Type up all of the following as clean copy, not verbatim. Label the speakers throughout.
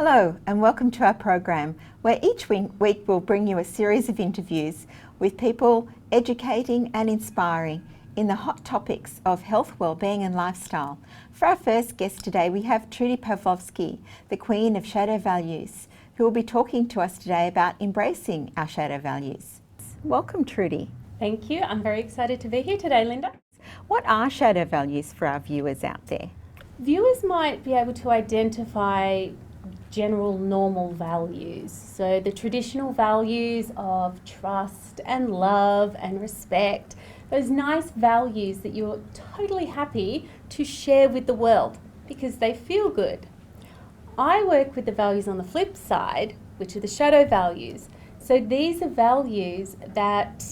Speaker 1: Hello and welcome to our program where each week we'll bring you a series of interviews with people educating and inspiring in the hot topics of health, wellbeing and lifestyle. For our first guest today we have Trudy Pavlovsky, the Queen of Shadow Values, who will be talking to us today about embracing our shadow values. Welcome Trudy.
Speaker 2: Thank you. I'm very excited to be here today, Linda.
Speaker 1: What are shadow values for our viewers out there?
Speaker 2: Viewers might be able to identify general normal values. So the traditional values of trust and love and respect, those nice values that you're totally happy to share with the world because they feel good. I work with the values on the flip side, which are the shadow values. So these are values that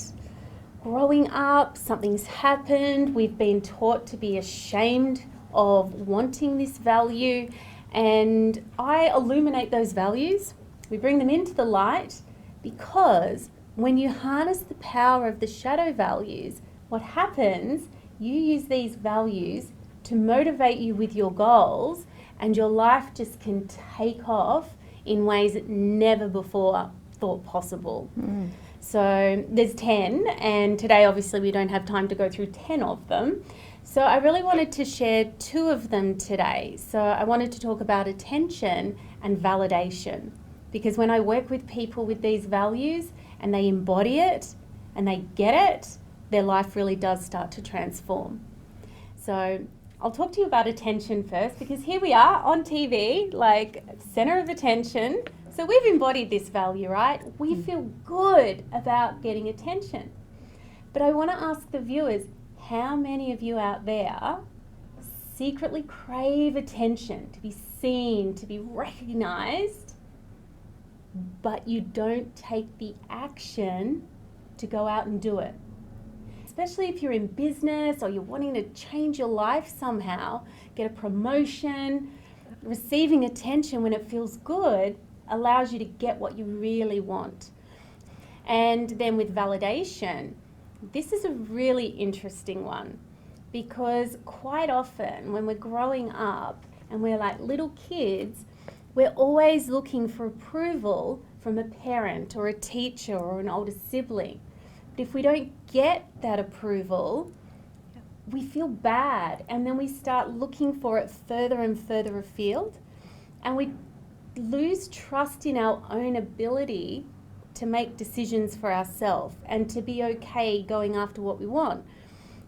Speaker 2: growing up, something's happened, we've been taught to be ashamed of wanting this value, and I illuminate those values. We bring them into the light because when you harness the power of the shadow values, what happens, you use these values to motivate you with your goals, and your life just can take off in ways that never before thought possible. So there's 10, and today obviously we don't have time to go through 10 of them. So I really wanted to share 2 of them today. So I wanted to talk about attention and validation, because when I work with people with these values and they embody it and they get it, their life really does start to transform. So I'll talk to you about attention first, because here we are on TV, like center of attention. So we've embodied this value, right? We feel good about getting attention. But I want to ask the viewers, how many of you out there secretly crave attention, to be seen, to be recognized, but you don't take the action to go out and do it? Especially if you're in business or you're wanting to change your life somehow, get a promotion, receiving attention when it feels good allows you to get what you really want. And then with validation, this is a really interesting one, because quite often when we're growing up and we're like little kids, we're always looking for approval from a parent or a teacher or an older sibling. But if we don't get that approval, we feel bad, and then we start looking for it further and further afield, and we lose trust in our own ability to make decisions for ourselves and to be okay going after what we want.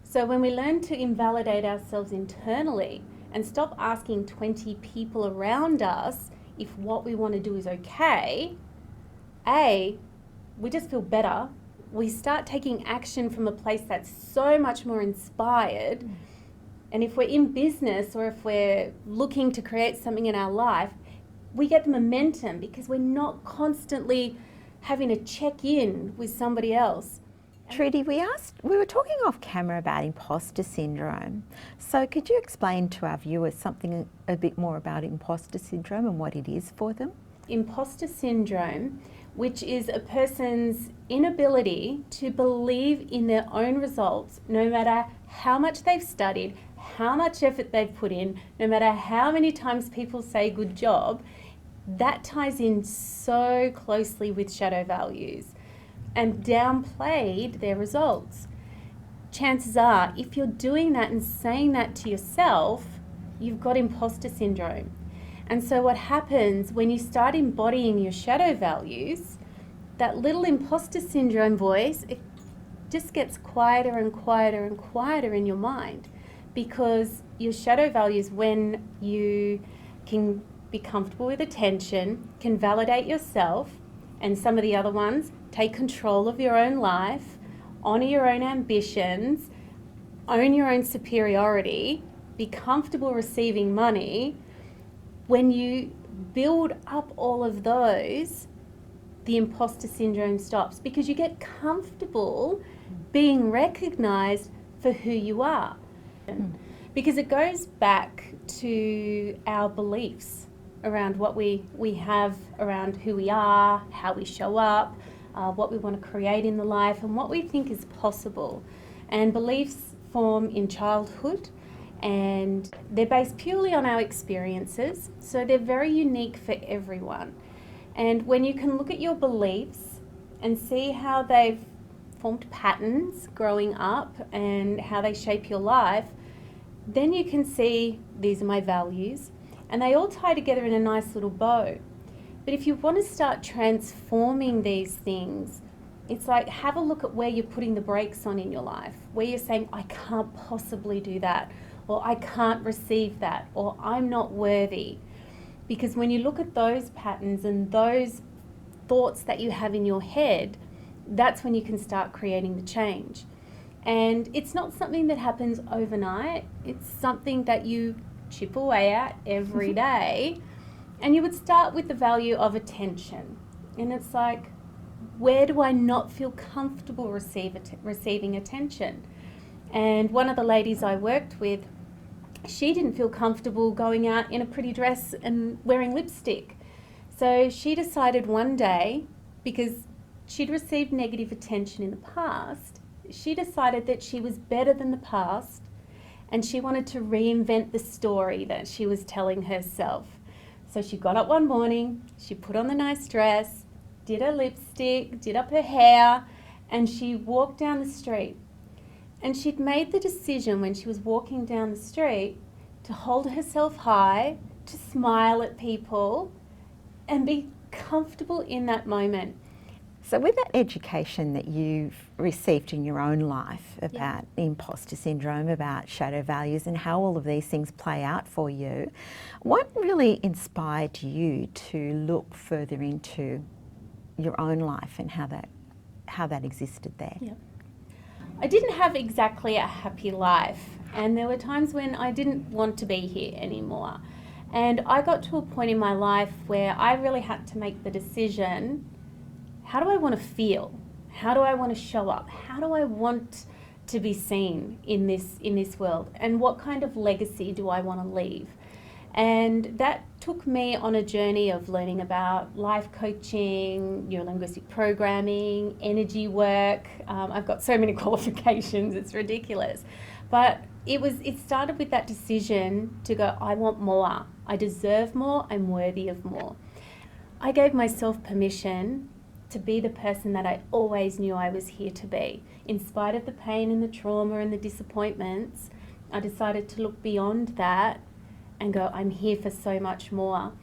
Speaker 2: So when we learn to invalidate ourselves internally and stop asking 20 people around us if what we want to do is okay, we just feel better. We start taking action from a place that's so much more inspired. And if we're in business or if we're looking to create something in our life, we get the momentum because we're not constantly having to check in with somebody else.
Speaker 1: Trudy, we were talking off camera about imposter syndrome. So could you explain to our viewers something a bit more about imposter syndrome and what it is for them?
Speaker 2: Imposter syndrome, which is a person's inability to believe in their own results, no matter how much they've studied, how much effort they've put in, no matter how many times people say good job. That ties in so closely with shadow values and downplayed their results. Chances are, if you're doing that and saying that to yourself, you've got imposter syndrome. And so what happens when you start embodying your shadow values, that little imposter syndrome voice, it just gets quieter and quieter and quieter in your mind, because your shadow values, when you can be comfortable with attention, can validate yourself, and some of the other ones, take control of your own life, honor your own ambitions, own your own superiority, be comfortable receiving money. When you build up all of those, the imposter syndrome stops, because you get comfortable being recognized for who you are. Because it goes back to our beliefs around what we have around who we are, how we show up, what we want to create in the life, and what we think is possible. And beliefs form in childhood, and they're based purely on our experiences, so they're very unique for everyone. And when you can look at your beliefs and see how they've formed patterns growing up and how they shape your life, then you can see these are my values, and they all tie together in a nice little bow. But if you want to start transforming these things, it's like, have a look at where you're putting the brakes on in your life, where you're saying, I can't possibly do that, or I can't receive that, or I'm not worthy. Because when you look at those patterns and those thoughts that you have in your head, that's when you can start creating the change. And it's not something that happens overnight. It's something that you chip away at every day. And you would start with the value of attention. And it's like, where do I not feel comfortable receiving attention? And one of the ladies I worked with, she didn't feel comfortable going out in a pretty dress and wearing lipstick. So she decided one day, because she'd received negative attention in the past, she decided that she was better than the past, and she wanted to reinvent the story that she was telling herself. So she got up one morning, she put on the nice dress, did her lipstick, did up her hair, and she walked down the street. And she'd made the decision when she was walking down the street to hold herself high, to smile at people, and be comfortable in that moment.
Speaker 1: So with that education that you've received in your own life about imposter syndrome, about shadow values and how all of these things play out for you, what really inspired you to look further into your own life and how that existed there?
Speaker 2: Yeah. I didn't have exactly a happy life, and there were times when I didn't want to be here anymore. And I got to a point in my life where I really had to make the decision, how do I want to feel? How do I want to show up? How do I want to be seen in this world? And what kind of legacy do I want to leave? And that took me on a journey of learning about life coaching, neurolinguistic programming, energy work. I've got so many qualifications, it's ridiculous. But it started with that decision to go, I want more. I deserve more. I'm worthy of more. I gave myself permission to be the person that I always knew I was here to be. In spite of the pain and the trauma and the disappointments, I decided to look beyond that and go, I'm here for so much more.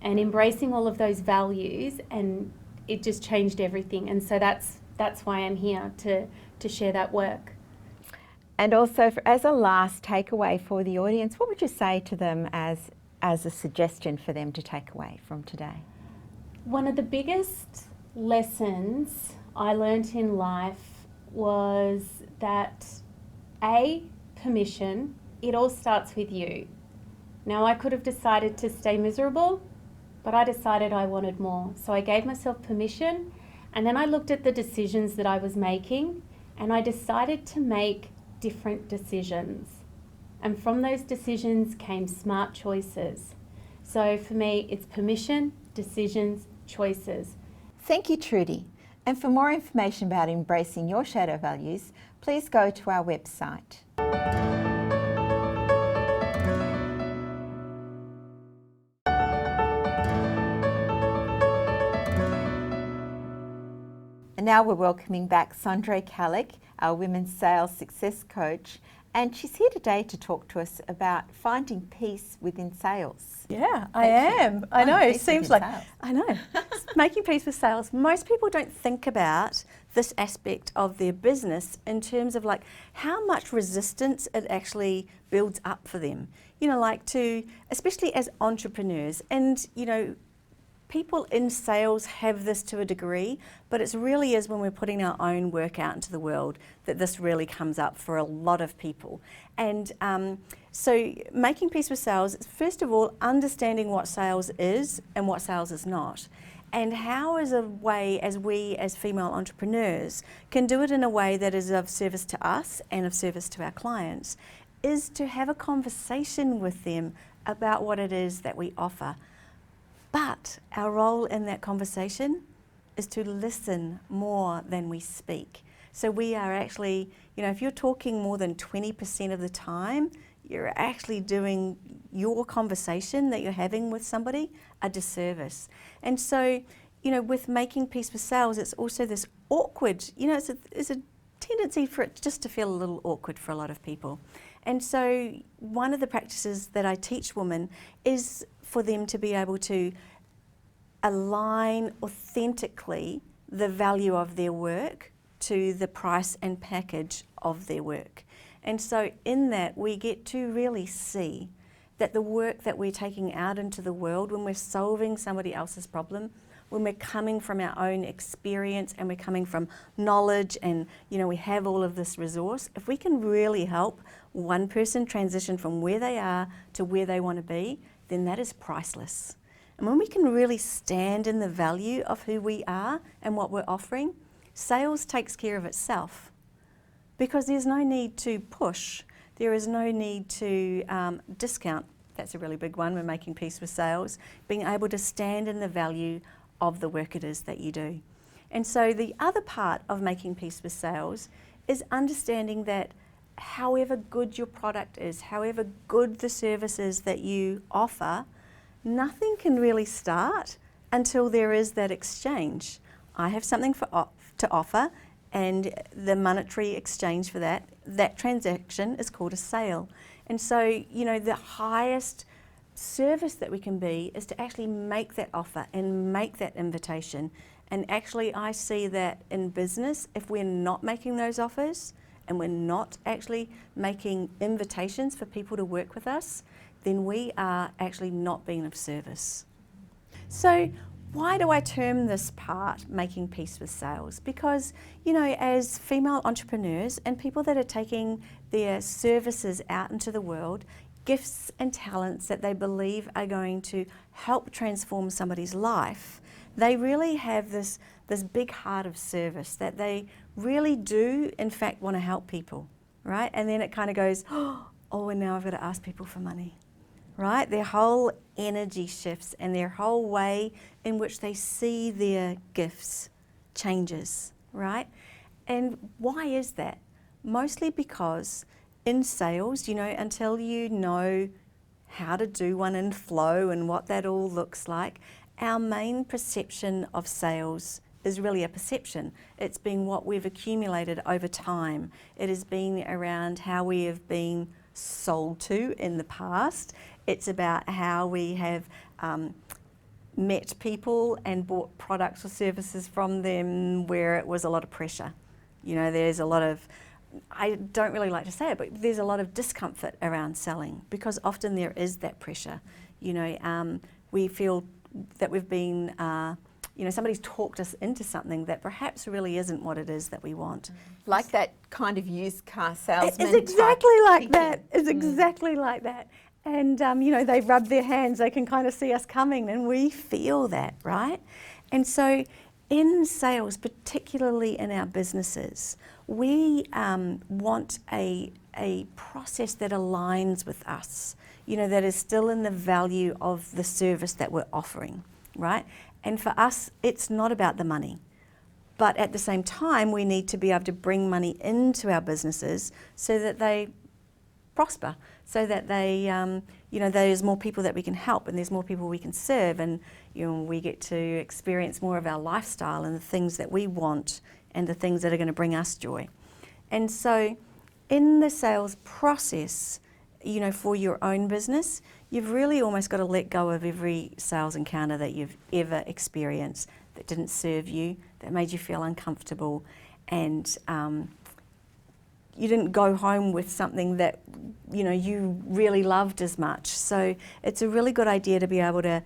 Speaker 2: And embracing all of those values, and it just changed everything. And so that's why I'm here to share that work.
Speaker 1: And also, as a last takeaway for the audience, what would you say to them as a suggestion for them to take away from today?
Speaker 2: One of the biggest lessons I learnt in life was that permission, it all starts with you. Now, I could have decided to stay miserable, but I decided I wanted more. So I gave myself permission, and then I looked at the decisions that I was making, and I decided to make different decisions. And from those decisions came smart choices. So for me, it's permission, decisions, choices.
Speaker 1: Thank you, Trudy. And for more information about embracing your shadow values, please go to our website. And now we're welcoming back Sondre Kalik, our Women's Sales Success Coach, and she's here today to talk to us about finding peace within sales.
Speaker 3: Yeah, I am. I know, it seems like,
Speaker 1: sales.
Speaker 3: I know. Making peace with sales. Most people don't think about this aspect of their business in terms of like how much resistance it actually builds up for them. You know, like especially as entrepreneurs, and you know, people in sales have this to a degree, but it really is when we're putting our own work out into the world that this really comes up for a lot of people. And so making peace with sales is, first of all, understanding what sales is and what sales is not. And how is a way as we as female entrepreneurs can do it in a way that is of service to us and of service to our clients is to have a conversation with them about what it is that we offer. But our role in that conversation is to listen more than we speak. So we are actually, you know, if you're talking more than 20% of the time, you're actually doing your conversation that you're having with somebody a disservice. And so, you know, with making peace with sales, it's also this awkward, you know, it's a tendency for it just to feel a little awkward for a lot of people. And so one of the practices that I teach women is for them to be able to align authentically the value of their work to the price and package of their work. And so in that, we get to really see that the work that we're taking out into the world, when we're solving somebody else's problem, when we're coming from our own experience and we're coming from knowledge and, you know, we have all of this resource, if we can really help one person transition from where they are to where they want to be, then that is priceless. And when we can really stand in the value of who we are and what we're offering, sales takes care of itself. Because there's no need to push, there is no need to discount. That's a really big one when making peace with sales, being able to stand in the value of the work it is that you do. And so the other part of making peace with sales is understanding that however good your product is, however good the service is that you offer, nothing can really start until there is that exchange. I have something to offer, and the monetary exchange for that transaction is called a sale. And so, you know, the highest service that we can be is to actually make that offer and make that invitation. And actually, I see that in business, if we're not making those offers and we're not actually making invitations for people to work with us, then we are actually not being of service. So why do I term this part making peace with sales? Because, you know, as female entrepreneurs and people that are taking their services out into the world, gifts and talents that they believe are going to help transform somebody's life, they really have this big heart of service that they really do, in fact, want to help people, right? And then it kind of goes, oh, and now I've got to ask people for money. Right? Their whole energy shifts and their whole way in which they see their gifts changes, right? And why is that? Mostly because in sales, you know, until you know how to do one in flow and what that all looks like, our main perception of sales is really a perception. It's been what we've accumulated over time. It has been around how we have been sold to in the past. It's about how we have met people and bought products or services from them where it was a lot of pressure. You know, there's a lot of, I don't really like to say it, but there's a lot of discomfort around selling because often there is that pressure. You know, we feel that we've been, you know, somebody's talked us into something that perhaps really isn't what it is that we want.
Speaker 1: Like that kind of used car salesman.
Speaker 3: It's exactly like
Speaker 1: thinking.
Speaker 3: that. It's exactly like that. And, you know, they rub their hands, they can kind of see us coming and we feel that, right? And so in sales, particularly in our businesses, we want a process that aligns with us, you know, that is still in the value of the service that we're offering, right? And for us, it's not about the money. But at the same time, we need to be able to bring money into our businesses so that they prosper, so that they, you know, there's more people that we can help and there's more people we can serve, and, you know, we get to experience more of our lifestyle and the things that we want and the things that are going to bring us joy. And so in the sales process, you know, for your own business, you've really almost got to let go of every sales encounter that you've ever experienced that didn't serve you, that made you feel uncomfortable, and you didn't go home with something that, you know, you really loved as much. So it's a really good idea to be able to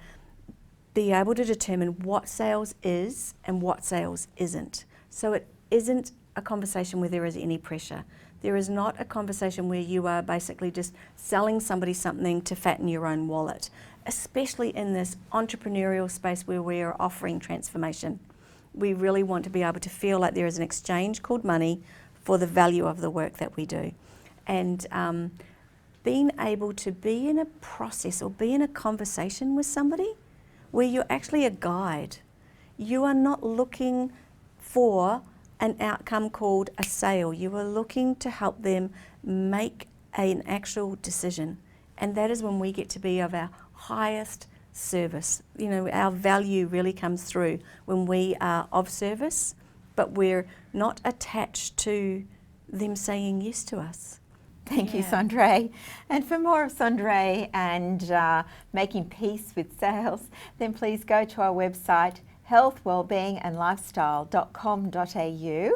Speaker 3: determine what sales is and what sales isn't. So it isn't a conversation where there is any pressure. There is not a conversation where you are basically just selling somebody something to fatten your own wallet, especially in this entrepreneurial space where we are offering transformation. We really want to be able to feel like there is an exchange called money for the value of the work that we do. And being able to be in a process or be in a conversation with somebody where you're actually a guide. You are not looking for an outcome called a sale. You are looking to help them make an actual decision. And that is when we get to be of our highest service. You know, our value really comes through when we are of service, but we're not attached to them saying yes to us.
Speaker 1: Thank you, Sondre. And for more of Sondre and making peace with sales, then please go to our website healthwellbeingandlifestyle.com.au.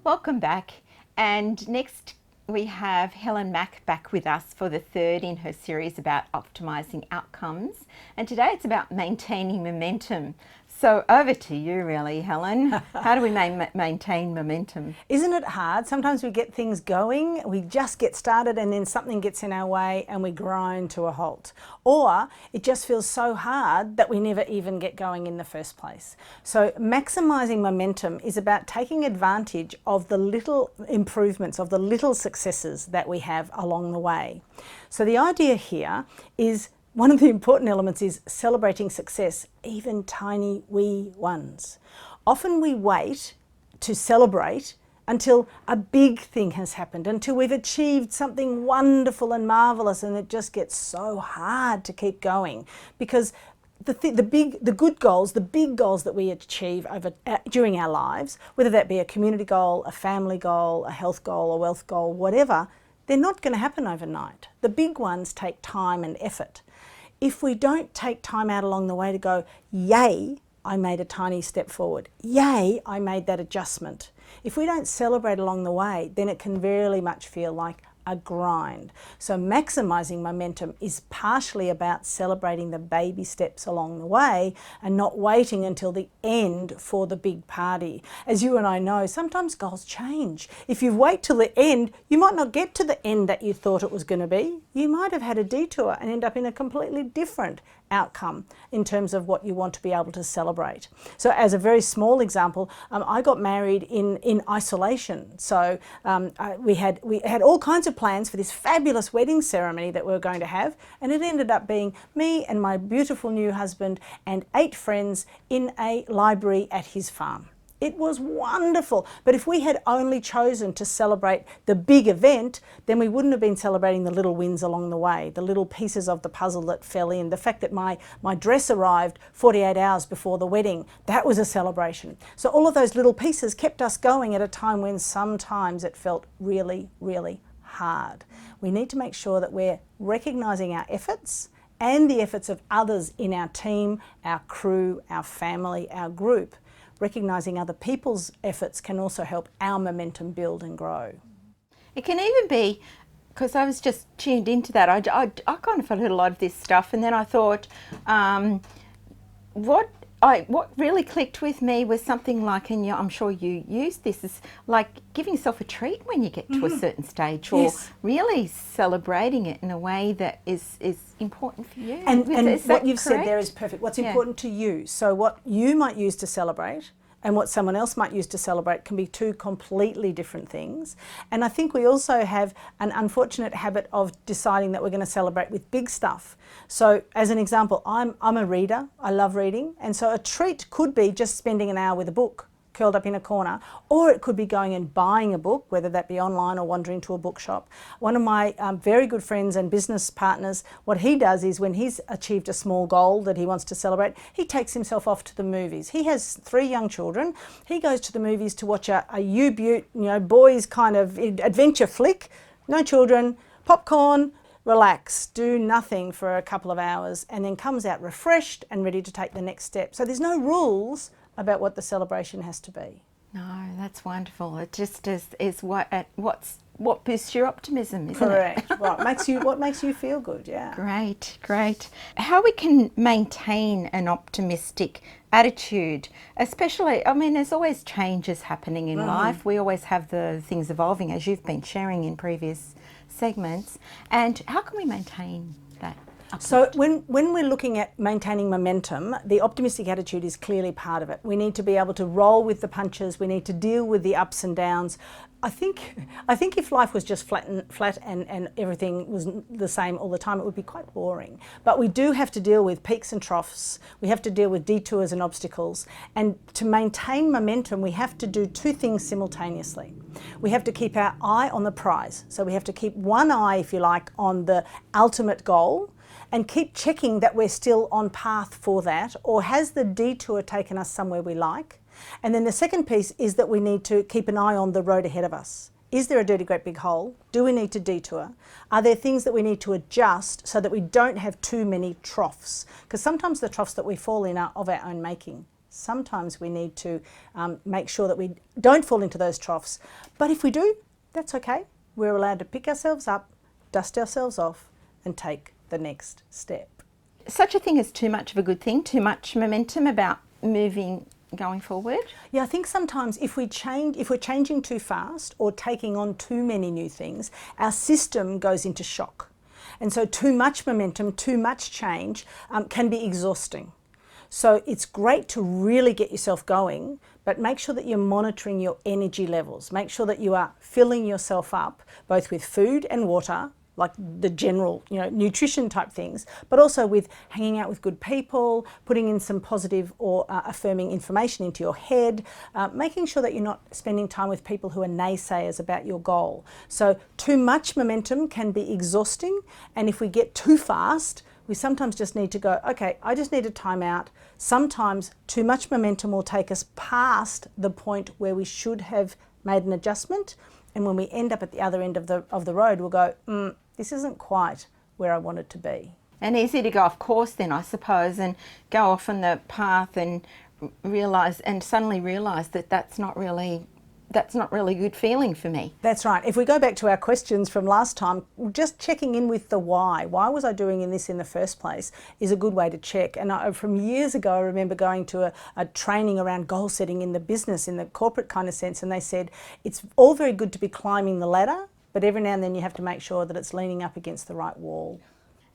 Speaker 1: Welcome back, and next we have Helen Mack back with us for the third in her series about optimising outcomes, and today it's about maintaining momentum. So over to you really, Helen. How do we maintain momentum?
Speaker 4: Isn't it hard? Sometimes we get things going, we just get started and then something gets in our way and we grind to a halt. Or it just feels so hard that we never even get going in the first place. So maximising momentum is about taking advantage of the little improvements, of the little successes that we have along the way. So the idea here is one of the important elements is celebrating success, even tiny wee ones. Often we wait to celebrate until a big thing has happened, until we've achieved something wonderful and marvellous, and it just gets so hard to keep going because the good goals, the big goals that we achieve during our lives, whether that be a community goal, a family goal, a health goal, a wealth goal, whatever, they're not going to happen overnight. The big ones take time and effort. If we don't take time out along the way to go, yay, I made a tiny step forward. Yay, I made that adjustment. If we don't celebrate along the way, then it can very much feel like a grind. So maximising momentum is partially about celebrating the baby steps along the way and not waiting until the end for the big party. As you and I know, sometimes goals change. If you wait till the end, you might not get to the end that you thought it was going to be. You might have had a detour and end up in a completely different outcome in terms of what you want to be able to celebrate. So as a very small example, I got married in isolation. So we had all kinds of plans for this fabulous wedding ceremony that we were going to have, and it ended up being me and my beautiful new husband and 8 friends in a library at his farm. It was wonderful. But if we had only chosen to celebrate the big event, then we wouldn't have been celebrating the little wins along the way, the little pieces of the puzzle that fell in. The fact that my dress arrived 48 hours before the wedding, that was a celebration. So all of those little pieces kept us going at a time when sometimes it felt really, really hard. We need to make sure that we're recognising our efforts and the efforts of others in our team, our crew, our family, our group. Recognising other people's efforts can also help our momentum build and grow.
Speaker 1: It can even be, because I was just tuned into that, I kind of heard a lot of this stuff, and then I thought, what really clicked with me was something like, and I'm sure you use this, is like giving yourself a treat when you get to a certain stage, or really celebrating it in a way that is important for you.
Speaker 4: And what you've said there is perfect. What's important to you. So what you might use to celebrate and what someone else might use to celebrate can be two completely different things. And I think we also have an unfortunate habit of deciding that we're going to celebrate with big stuff. So as an example, I'm a reader, I love reading, and so a treat could be just spending an hour with a book, curled up in a corner, or it could be going and buying a book, whether that be online or wandering to a bookshop. One of my very good friends and business partners, what he does is when he's achieved a small goal that he wants to celebrate, he takes himself off to the movies. He has 3 young children. He goes to the movies to watch a U-Butte, boys kind of adventure flick, no children, popcorn, relax, do nothing for a couple of hours, and then comes out refreshed and ready to take the next step. So there's no rules about what the celebration has to be.
Speaker 1: No, that's wonderful. It just is what boosts your optimism, isn't
Speaker 4: Correct.
Speaker 1: it?
Speaker 4: What makes you feel good, yeah.
Speaker 1: Great. How we can maintain an optimistic attitude, especially, there's always changes happening in life. We always have the things evolving, as you've been sharing in previous segments. And how can we maintain that?
Speaker 4: So when we're looking at maintaining momentum, the optimistic attitude is clearly part of it. We need to be able to roll with the punches. We need to deal with the ups and downs. I think if life was just flat and everything was the same all the time, it would be quite boring. But we do have to deal with peaks and troughs. We have to deal with detours and obstacles. And to maintain momentum, we have to do two things simultaneously. We have to keep our eye on the prize. So we have to keep one eye, if you like, on the ultimate goal, and keep checking that we're still on path for that, or has the detour taken us somewhere we like? And then the second piece is that we need to keep an eye on the road ahead of us. Is there a dirty great big hole? Do we need to detour? Are there things that we need to adjust so that we don't have too many troughs? Because sometimes the troughs that we fall in are of our own making. Sometimes we need to make sure that we don't fall into those troughs. But if we do, that's okay. We're allowed to pick ourselves up, dust ourselves off, and take the next step.
Speaker 1: Such a thing as too much of a good thing, too much momentum about going forward?
Speaker 4: Yeah, I think sometimes if we're changing too fast or taking on too many new things, our system goes into shock. And so too much momentum, too much change can be exhausting. So it's great to really get yourself going, but make sure that you're monitoring your energy levels. Make sure that you are filling yourself up both with food and water, like the general, nutrition type things, but also with hanging out with good people, putting in some positive or affirming information into your head, making sure that you're not spending time with people who are naysayers about your goal. So too much momentum can be exhausting, and if we get too fast, we sometimes just need to go, okay, I just need a time out. Sometimes too much momentum will take us past the point where we should have made an adjustment, and when we end up at the other end of the road, we'll go, this isn't quite where I wanted to be.
Speaker 1: And easy to go off course then, I suppose, and go off on the path and suddenly realise that that's not really good feeling for me.
Speaker 4: That's right. If we go back to our questions from last time, just checking in with the why. Why was I doing this in the first place is a good way to check. And from years ago, I remember going to a training around goal setting in the business, in the corporate kind of sense, and they said, it's all very good to be climbing the ladder, but every now and then you have to make sure that it's leaning up against the right wall.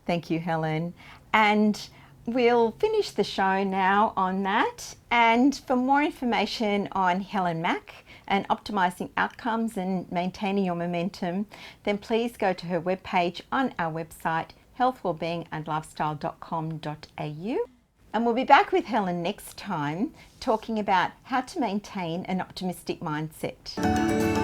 Speaker 1: Thank you, Helen. And we'll finish the show now on that. And for more information on Helen Mack and optimising outcomes and maintaining your momentum, then please go to her webpage on our website, healthwellbeingandlifestyle.com.au. And we'll be back with Helen next time talking about how to maintain an optimistic mindset.